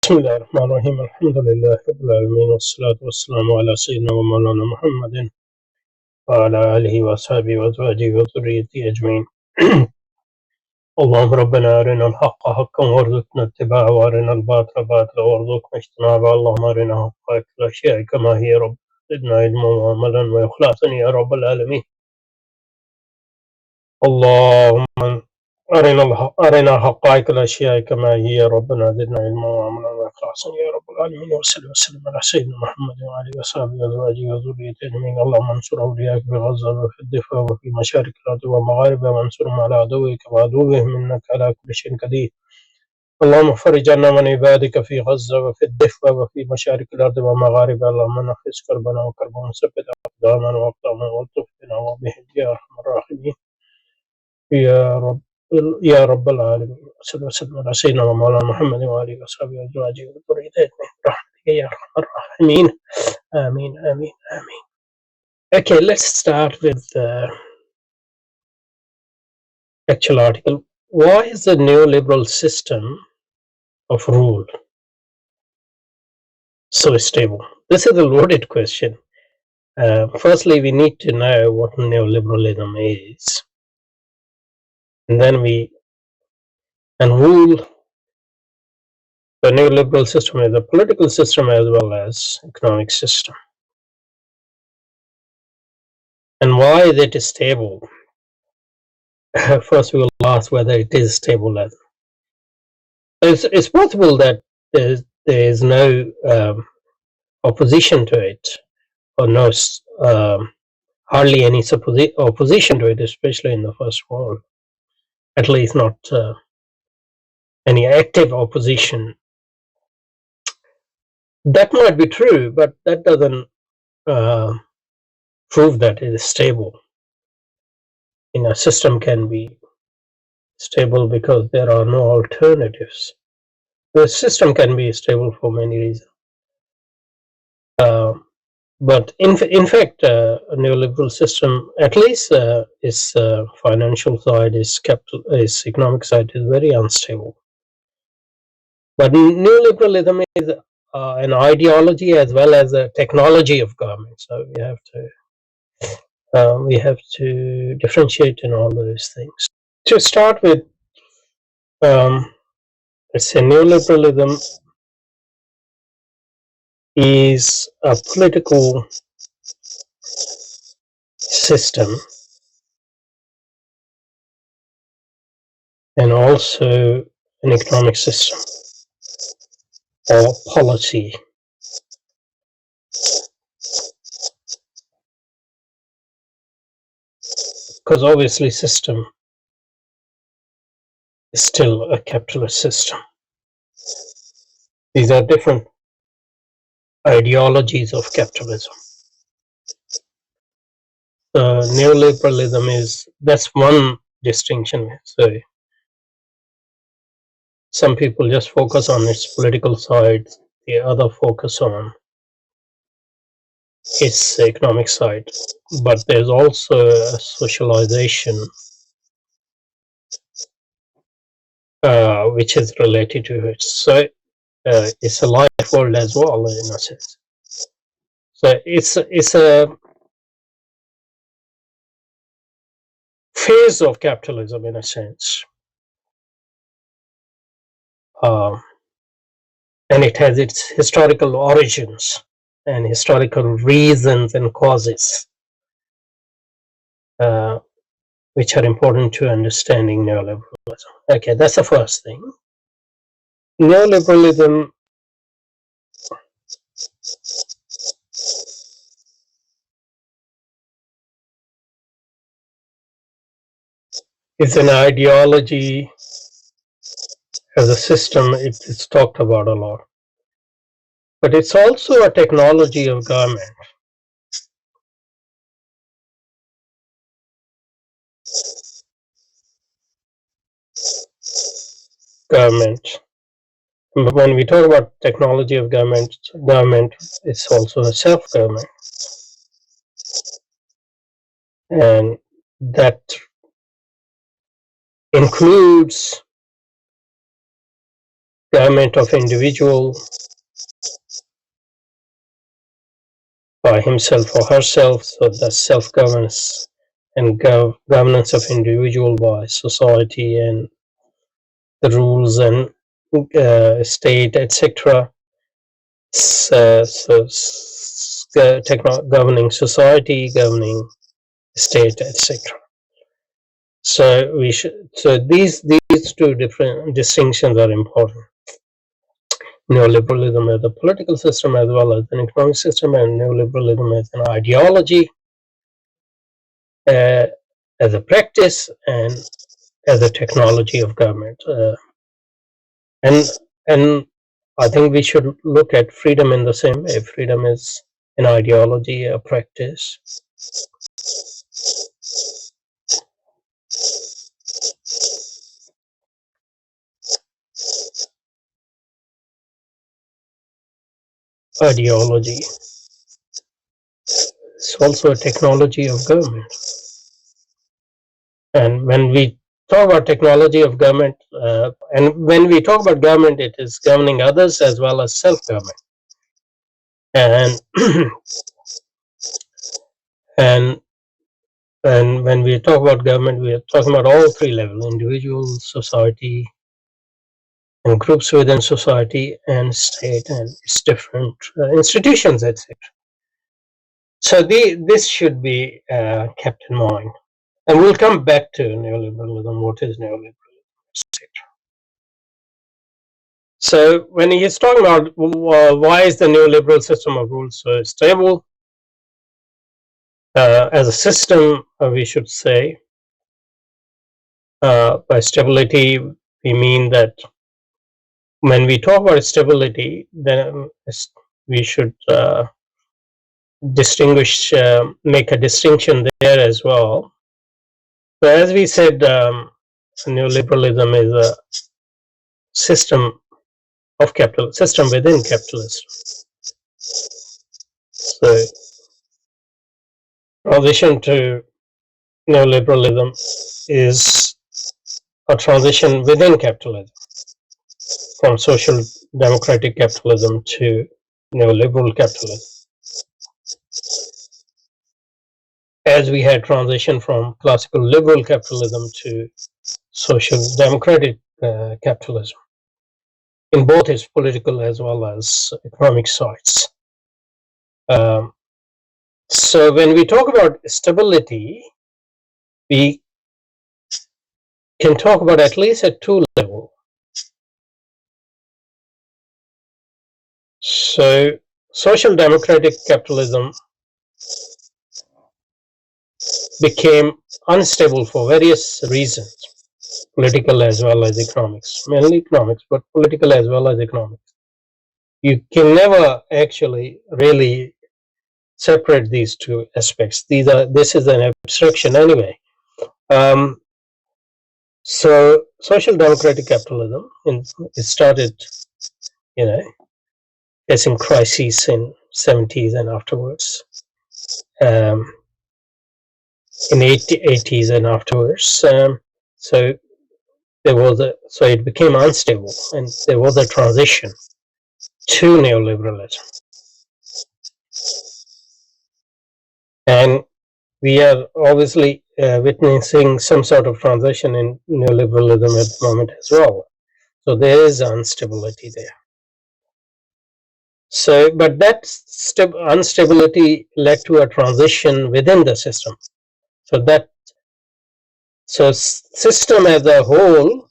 بسم الله الرحمن الرحيم الحمد لله رب العالمين والصلاة والسلام على سيدنا ومولانا محمد وعلى آله وأصحابه وأزواجه وذريته أجمعين. اللهم ربنا أرنا الحق حقا وارزقنا اتباعه وأرنا الباطل باطلا وارزقنا اجتنابه. اللهم أرنا حقائق الأشياء كما هي رب، زدنا علما وعملا وإخلاصا يا رب العالمين. اللهم أرنا حقائق الأشياء كما هي ربنا، زدنا علما وعملا وإخلاصا يا رب العالمين. وصلى وسلم على سيدنا محمد وعلى آله وصحبه وأزواجه وذريته أجمعين. اللهم انصر أولياءك في غزة وفي الضفة وفي مشارق الأرض ومغاربها، وانصرهم على عدوك وعدوهم إنك على كل شيء قدير. اللهم فرج عنا من عبادك في غزة وفي الضفة وفي مشارق الأرض ومغاربها. اللهم نفس كربنا وكربهم، ثبت أقدامنا وأقدامنا والطف بنا وبهم يا أرحم الراحمين يا رب العالمين. صلى الله وسلم على سيدنا ومولانا محمد وآله وصحبه وأزواجه وذريته برحمتك يا أرحم الراحمين. آمين آمين آمين. Okay, let's start with the actual article. Why is the neoliberal system of rule so stable? This is a loaded question. Firstly, we need to know what neoliberalism is, and then rule. The neoliberal system is a political system as well as economic system. And why is it stable? First, we will ask whether it is stable. It's possible that there is no opposition to it, or no hardly any opposition to it, especially in the first world. At least not any active opposition. That might be true, but that doesn't prove that it is stable. A system can be stable because there are no alternatives. The system can be stable for many reasons. But in fact, a neoliberal system, at least its financial side, its economic side, is very unstable. But neoliberalism is an ideology as well as a technology of government. So we have to differentiate in all those things. To start with, let's say neoliberalism is a political system and also an economic system or policy. Because obviously system is still a capitalist system. These are different ideologies of capitalism. Neoliberalism that's one distinction. So some people just focus on its political side, the other focus on its economic side. But there's also a socialization which is related to it. So it's a life world as well, in a sense. So it's a phase of capitalism, in a sense. And it has its historical origins and historical reasons and causes, which are important to understanding neoliberalism. Okay, that's the first thing. Neoliberalism is an ideology. As a system, it's talked about a lot. But it's also a technology of government. But when we talk about technology of government is also a self-government. And that includes government of individual by himself or herself, so that's self-governance, and governance of individual by society and the rules and state, etc. Governing society, governing state, etc. So we should. So these two different distinctions are important. Neoliberalism as a political system as well as an economic system, and neoliberalism as an ideology, uh, as a practice, and as a technology of government. And and I think we should look at freedom in the same way. Freedom is an ideology, a practice. Ideology. It's also a technology of government. And when we talk about technology of government, and when we talk about government, it is governing others as well as self-government. And and and when we talk about government, we are talking about all three levels: individual, society, and groups within society, and state, and its different institutions, etc. So this should be kept in mind. And we'll come back to neoliberalism, what is neoliberalism, etc. So when he's talking about why is the neoliberal system of rules so stable, as a system, we should say, by stability, we mean that when we talk about stability, then we should distinguish, make a distinction there as well. So as we said, neoliberalism is a system of capital, system within capitalism. So transition to neoliberalism is a transition within capitalism, from social democratic capitalism to neoliberal capitalism. As we had transition from classical liberal capitalism to social democratic capitalism, in both its political as well as economic sides. So when we talk about stability, we can talk about at least at two levels. So social democratic capitalism became unstable for various reasons, political as well as economics, mainly economics, but political as well as economics. You can never actually really separate these two aspects. This is an abstraction anyway. So social democratic capitalism, it started, facing crises in 70s and afterwards, in 80s and afterwards. So so it became unstable, and there was a transition to neoliberalism. And we are obviously witnessing some sort of transition in neoliberalism at the moment as well. So there is instability there. So, but that instability led to a transition within the system. So system as a whole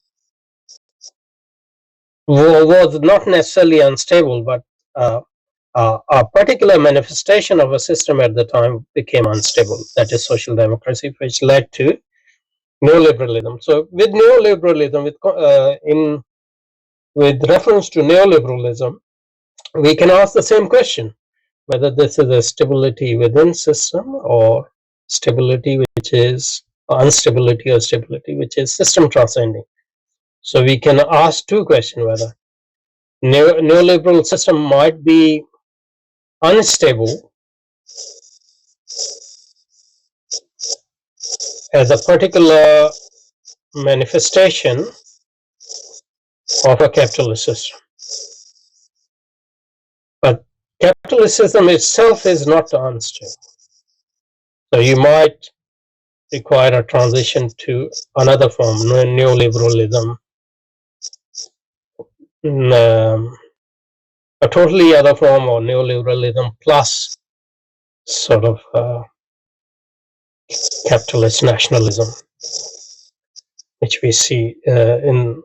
was not necessarily unstable, but a particular manifestation of a system at the time became unstable. That is social democracy, which led to neoliberalism. So with neoliberalism, with reference to neoliberalism, we can ask the same question, whether this is a stability within system or stability which is instability or stability which is system transcending. So we can ask two questions, whether neoliberal system might be unstable as a particular manifestation of a capitalist system. But capitalist system itself is not unstable. So you might require a transition to another form, neoliberalism, a totally other form of neoliberalism plus sort of capitalist nationalism, which we see in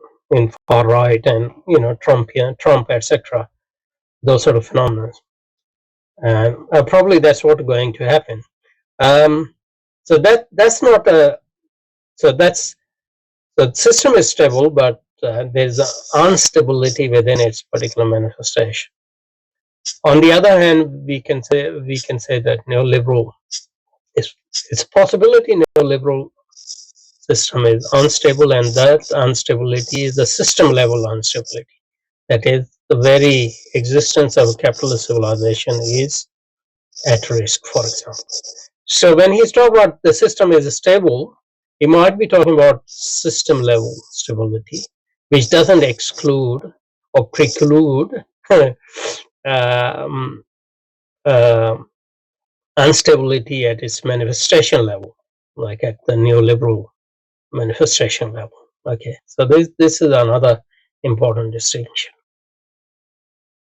far right and Trump, etc. Those sort of phenomena, and probably that's what's going to happen. So that's not a so that's the system is stable, but there's instability within its particular manifestation. On the other hand, we can say that neoliberal is it's a possibility neoliberal system is unstable, and that instability is the system level instability. That is, the very existence of capitalist civilization is at risk, for example. So when he's talking about the system is stable, he might be talking about system level stability, which doesn't exclude or preclude um, instability at its manifestation level, like at the neoliberal manifestation level. Okay, so this is another important distinction.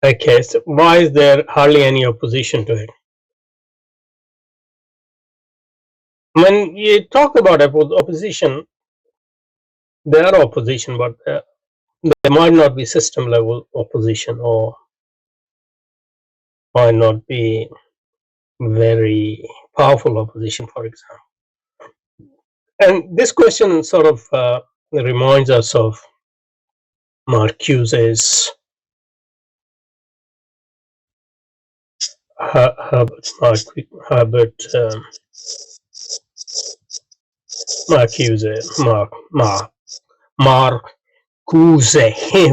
Okay, so why is there hardly any opposition to it? When you talk about opposition, there are opposition, but there might not be system level opposition, or might not be very powerful opposition, for example. And this question sort of reminds us of Marcuse's Herbert Marcuse,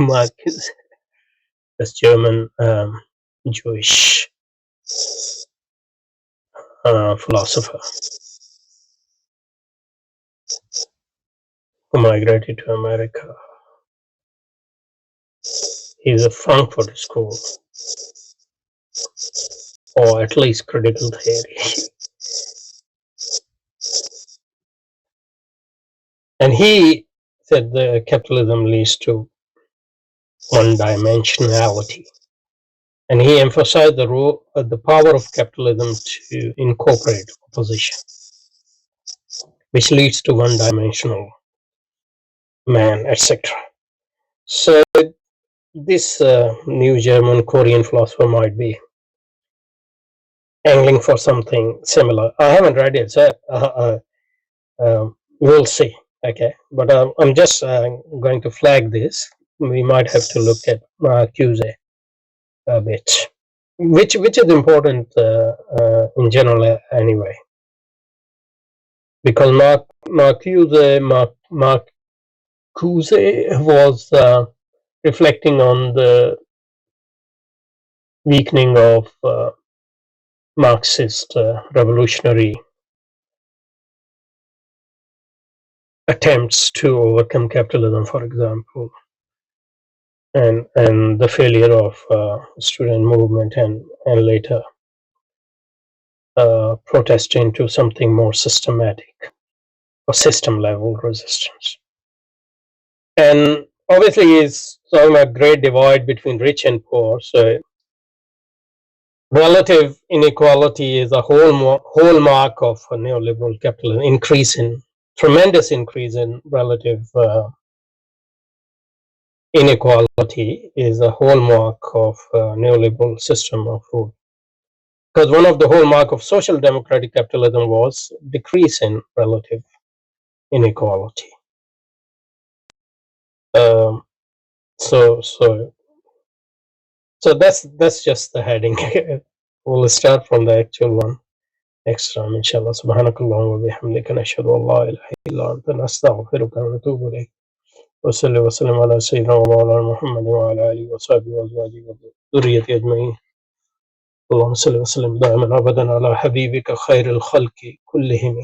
Marcuse, that's German Jewish philosopher who migrated to America. He's a Frankfurt School, or at least critical theory. And he said that capitalism leads to one-dimensionality. And he emphasized the power of capitalism to incorporate opposition, which leads to one-dimensional man, etc. So this new German Korean philosopher might be angling for something similar. I haven't read it, so we'll see. Okay, but I'm just going to flag this. We might have to look at Marcuse a bit, which is important in general anyway, because Marcuse was reflecting on the weakening of Marxist revolutionary attempts to overcome capitalism, for example, and the failure of student movement, and later protesting to something more systematic or system level resistance. And obviously it's talking about great divide between rich and poor. So relative inequality is a hallmark of neoliberal capitalism. Tremendous increase in relative inequality is a hallmark of neoliberal system of rule. Because one of the hallmark of social democratic capitalism was decrease in relative inequality. So that's just the heading. We'll start from the actual one next time, inshallah. Subhanakallahumma wa bihamdika nashhadu an la ilaha illa anta nastaghfiruka wa natubu ilayk. Wa salli wa sallim ala sayyidina wa mawlana Muhammad wa ala alihi wa sahbihi wa azwajihi wa dhurriyyatihi ajma'in. اللهم صل وسلم دائما ابدا على حبيبك خير الخلق كلهم